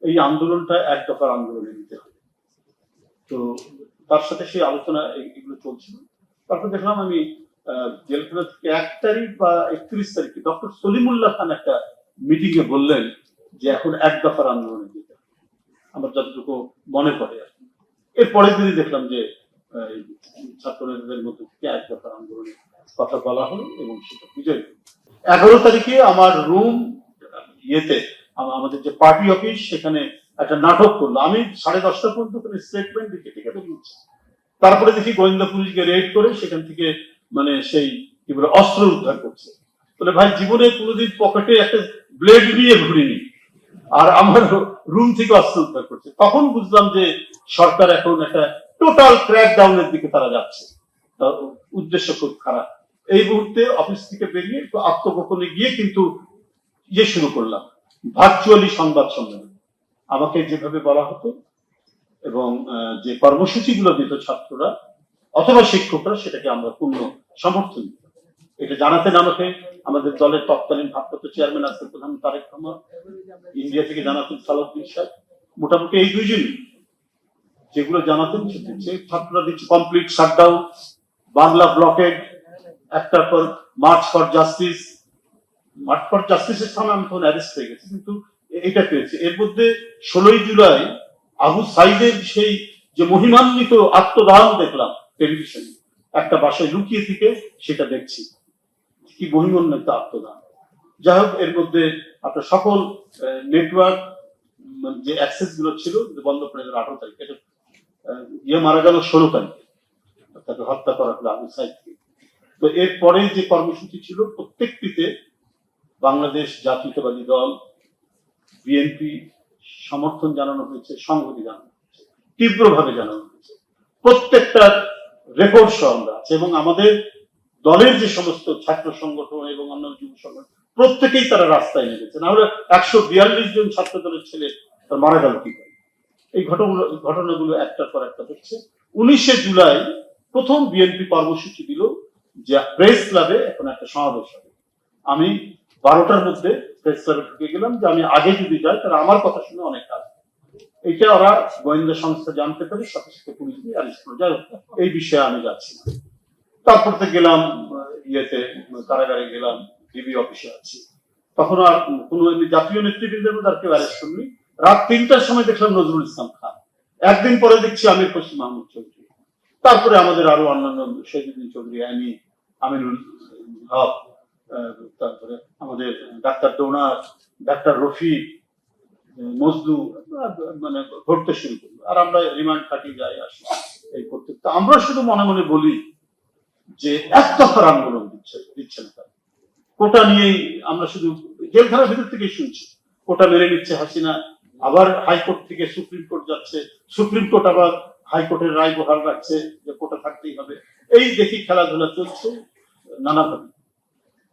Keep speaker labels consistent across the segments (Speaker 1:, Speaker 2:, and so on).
Speaker 1: এই আন্দোলনটা এক দফার আন্দোলনে নিতে হবে। তো তার সাথে সেই আলোচনা এগুলো চলছিল। তারপর দেখলাম আমি জেলখানা থেকে 1 তারিখ বা 31 তারিখে ডক্টর সলিমুল্লাহ খান একটা মিটিং এ বললেন যে এখন এক দফার আন্দোলনে যেতে হবে, আমার যতটুকু মনে পড়ে আর কি। এর পরের দিনই দেখলাম যে ছাত্র নেতাদের মধ্যে থেকে এক দফার আন্দোলনের কথা বলা হলো এবং সেটা বিজয় হলো। 11 তারিখে আমার রুম ইয়েতে আমাদের যে পার্টি অফিস সেখানে একটা নাটক করলো। আমি 10:30 পর্যন্ত কোনো স্টেটমেন্ট দিকে টিকে বেরিয়েছি। তারপরে দেখি গোয়েন্দা পুলিশকে রেড করে সেখান থেকে মানে সেই কি বলে অস্ত্র উদ্ধার করছে। বলে ভাই জীবনে কোনোদিন পকেটে একটা ব্লেড নিয়ে ঘুরিনি, আর আমার রুম থেকে অস্ত্র উদ্ধার করছে। তখন বুঝলাম যে সরকার এখন একটা টোটাল ক্র্যাক ডাউনের দিকে তারা যাচ্ছে, উদ্দেশ্য খুব খারাপ। এই মুহূর্তে অফিস থেকে বেরিয়ে একটু আত্মগোপনে গিয়ে কিন্তু শুরু করলাম ভার্চুয়ালি সংবাদ সম্মেলন। আমাকে যেভাবে বলা হতো এবং যে কর্মসূচিগুলো দিত ছাত্ররা অথবা শিক্ষকরা সেটাকে আমরা পূর্ণ সমর্থন দিতাম। এটা জানাতেন আমাকে আমাদের দলের তৎকালীন ভারপ্রাপ্ত চেয়ারম্যান আছেন প্রধান তারেক রহমান, ইন্ডিয়া থেকে জানাতেন সালাউদ্দিন সাহেব। মোটামুটি এই দুইজনই যেগুলো জানাতেন ছাত্ররা দিচ্ছে কমপ্লিট শাটডাউন, বাংলা ব্লকেড, একটার পর March for justice. March for জাস্টিসের সামনে আমি তখন অ্যারেস্ট হয়ে গেছি, কিন্তু এটা পেয়েছে। এর মধ্যে 16 জুলাই আবু সাইদের সেই যে মহিমান্বিত আত্মদান দেখলাম টেলিভিশনে, একটা বাসায় লুকিয়ে থেকে সেটা দেখছি, কি মহিমান্বিত আত্মদান। যাই হোক, এর মধ্যে আপনার সকল নেটওয়ার্ক যে অ্যাক্সেস গুলো ছিল বন্ধ করে দিল 18 তারিখে। মারা গেল 16 তারিখে, তাকে হত্যা করা হলো আবু সাইদকে। তো এরপরে যে কর্মসূচি ছিল প্রত্যেকটিতে বাংলাদেশ জাতীয়তাবাদী দল বিএনপি সমর্থন জানানো হয়েছে, সংহতি জানানো হয়েছে, তীব্রভাবে জানানো হয়েছে। প্রত্যেকটার রেকর্ড সহ আমরা আছে এবং আমাদের দলের যে সমস্ত ছাত্র সংগঠন এবং অন্যান্য যুব সংগঠন প্রত্যেকেই তারা রাস্তায় নেমেছে। না হলে 142 জন ছাত্র দলের ছেলে তার মারা গেল কি করে? এই ঘটনাগুলো একটার পর একটা হচ্ছে। 19 জুলাই প্রথম বিএনপি কর্মসূচি দিল যে প্রেস ক্লাবে এখন একটা সমাবেশ হবে। আমি 12টার মধ্যে প্রেস ক্লাবে ঢুকে গেলাম যে আমি আগে যদি যাই তারা আমার কথা শুনে অনেক কাজ। এটা ওরা গোয়েন্দা সংস্থা জানতে পারে, সাথে সাথে পুলিশ দিয়ে অ্যারেস্ট করে। যাই হোক, এই বিষয়ে আমি যাচ্ছি না। তারপর তো গেলাম কারাগারে গেলাম, ডিবি অফিসে আছি। তখন আর কোনো জাতীয় নেতৃবৃন্দের মধ্যে আর কেউ অ্যারেস্ট করিনি। রাত 3টার সময় দেখলাম নজরুল ইসলাম খান, একদিন পরে দেখছি আমির খুরশিদ মাহমুদ চৌধুরী, তারপরে আমাদের আরো অন্যান্য শহীদুদ্দিন চৌধুরী, আমিনুল হক, তারপরে আমাদের ডাক্তার ডোনার, ডাক্তার রফিক, মজদু, মানে ঘটতে শুরু করলো। আর আমরা রিমান্ড কাটিয়ে যাই আসি এই করতে। আমরা শুধু মনে মনে বলি যে এক দফার আন্দোলন দিচ্ছে না তারা। কোটা নিয়েই আমরা শুধু জেলখানার ভিতর থেকেই শুনছি, কোটা মেনে নিচ্ছে হাসিনা, আবার হাইকোর্ট থেকে সুপ্রিম কোর্ট যাচ্ছে, সুপ্রিম কোর্ট আবার হাইকোর্টের রায় বহাল রাখছে যে কোটা থাকতেই হবে। এই দেখি খেলাধুলা চলছে নানাভাবে।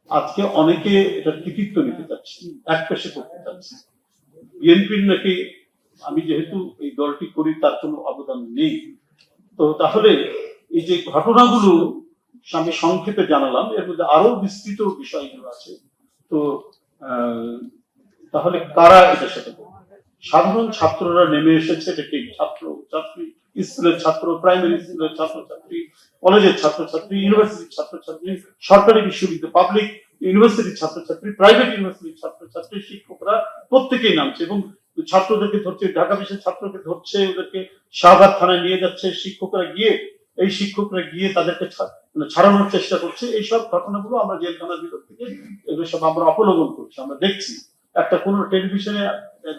Speaker 1: আজকে অনেকে এটা কৃতিত্ব নিতে চাচ্ছে, এক পেশে করতে চাচ্ছে। বিএনপির নাকি আমি যেহেতু এই দলটি করি তার কোনো অবদান নেই। তো তাহলে এই যে ঘটনাগুলো আমি সংক্ষেপে জানালাম, এর মধ্যে আরো বিস্তৃত বিষয়গুলো আছে। তো তাহলে কারা এটার সাথে সাধারণ ছাত্ররা নেমে এসেছে, এটা কি ছাত্র ছাত্রী, স্কুলের ছাত্র, প্রাইমারি স্কুলের ছাত্রছাত্রী, কলেজের ছাত্রছাত্রী, ইউনিভার্সিটির ছাত্রছাত্রী, সরকারি বিশ্ববিদ্যালয়, পাবলিক ইউনিভার্সিটির ছাত্রছাত্রী, প্রাইভেট ইউনিভার্সিটির ছাত্রছাত্রী, শিক্ষকরা প্রত্যেকেই নামছে এবং ছাত্রদেরকে ধরছে, ঢাকা বিশ্বের ছাত্রকে ধরছে, ওদেরকে শাহবাগ থানায় নিয়ে যাচ্ছে। শিক্ষকরা গিয়ে তাদেরকে ছাড়ানোর চেষ্টা করছে। এইসব ঘটনাগুলো আমরা জেলখানার ভিতর থেকে এগুলো সব আমরা অবলোকন করছি, আমরা দেখছি। একটা কোনো টেলিভিশনে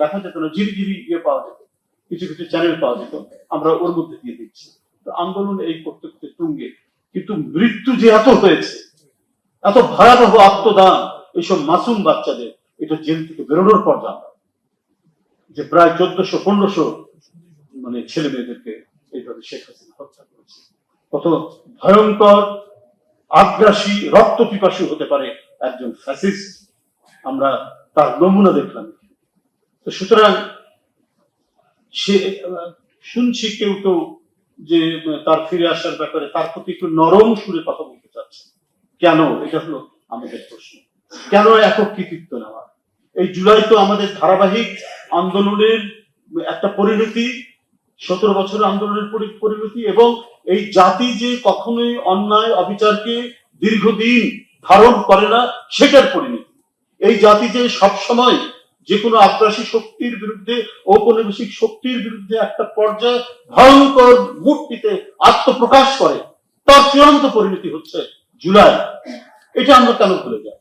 Speaker 1: দেখা যেত না, ঝিরিঝিরি পাওয়া যেত, কিছু কিছু চ্যানেল পাওয়া যেত, আমরা ওর মধ্যে দিয়ে দিচ্ছি। তো আন্দোলন এই করতে করতে তুঙ্গে, কিন্তু মৃত্যু যে এত হয়েছে, এত ভয়াবহ আত্মদান এইসব মাসুম বাচ্চাদের, এটা জেল থেকে বেরোনোর পর জানলাম যে প্রায় 1400-1500 মানে ছেলে মেয়েদেরকে এইভাবে শেখ হাসিনা হত্যা করেছে। কত ভয়ঙ্কর, আগ্রাসী, রক্ত পিপাসু হতে পারে একজন ফ্যাসিস্ট, আমরা তার নমুনা দেখলাম। তো সুতরাং সে শুনছি কেউ কেউ যে তার ফিরে আসার ব্যাপারে তার প্রতি একটু নরম সুরে কথা বলতে চাচ্ছে। কেন? এটা হলো আমাদের প্রশ্ন। কেন একক কৃতিত্ব নেওয়া? এই জুলাই তো আমাদের ধারাবাহিক আন্দোলনের একটা পরিণতি, 17 বছরের আন্দোলনের পরিণতি, এবং এই জাতি যে কখনোই অন্যায় অবিচারকে দীর্ঘদিন ধারণ করে না সেটার পরিণতি। এই জাতি যে সবসময় যে কোনো আগ্রাসী শক্তির বিরুদ্ধে, ঔপনিবেশিক শক্তির বিরুদ্ধে একটা পর্যায়ে ভয়ঙ্কর মূর্তিতে আত্মপ্রকাশ করে, তার চূড়ান্ত পরিণতি হচ্ছে জুলাই। এটা আমরা কেন ভুলে যাই?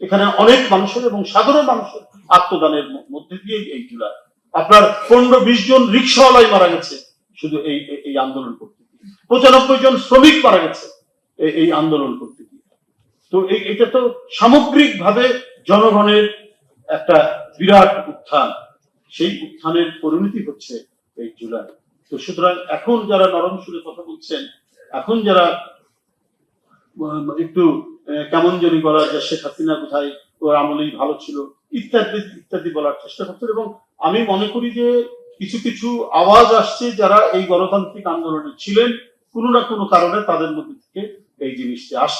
Speaker 1: এখানে অনেক মানুষের এবং সাধারণ মানুষের আত্মদানের মধ্যে দিয়ে এই জুলাই। আপনার 15-20 জন রিক্সাওয়ালাই মারা গেছে শুধু এই আন্দোলন করতে গিয়ে, 95 জন শ্রমিক মারা গেছে এই আন্দোলন করতে গিয়ে। তো এটা তো সামগ্রিকভাবে জনগণের একটা বিরাট উত্থান, সেই উত্থানের পরিণতি হচ্ছে এই জুলাই। তো সুতরাং এখন যারা নরম সুরে কথা বলছেন, এখন যারা একটু কেমন জানি বলা যে শেখ হাসিনা কোথায়, ওর আমলেই ভালো ছিল, ইত্যাদি ইত্যাদি বলার চেষ্টা করছেন, এবং আমি মনে করি যে কিছু কিছু আওয়াজ আসছে যারা এই গণতান্ত্রিক আন্দোলনে ছিলেন, কোনো না কোনো কারণে তাদের মধ্যে থেকে এই জিনিসটি আসছে।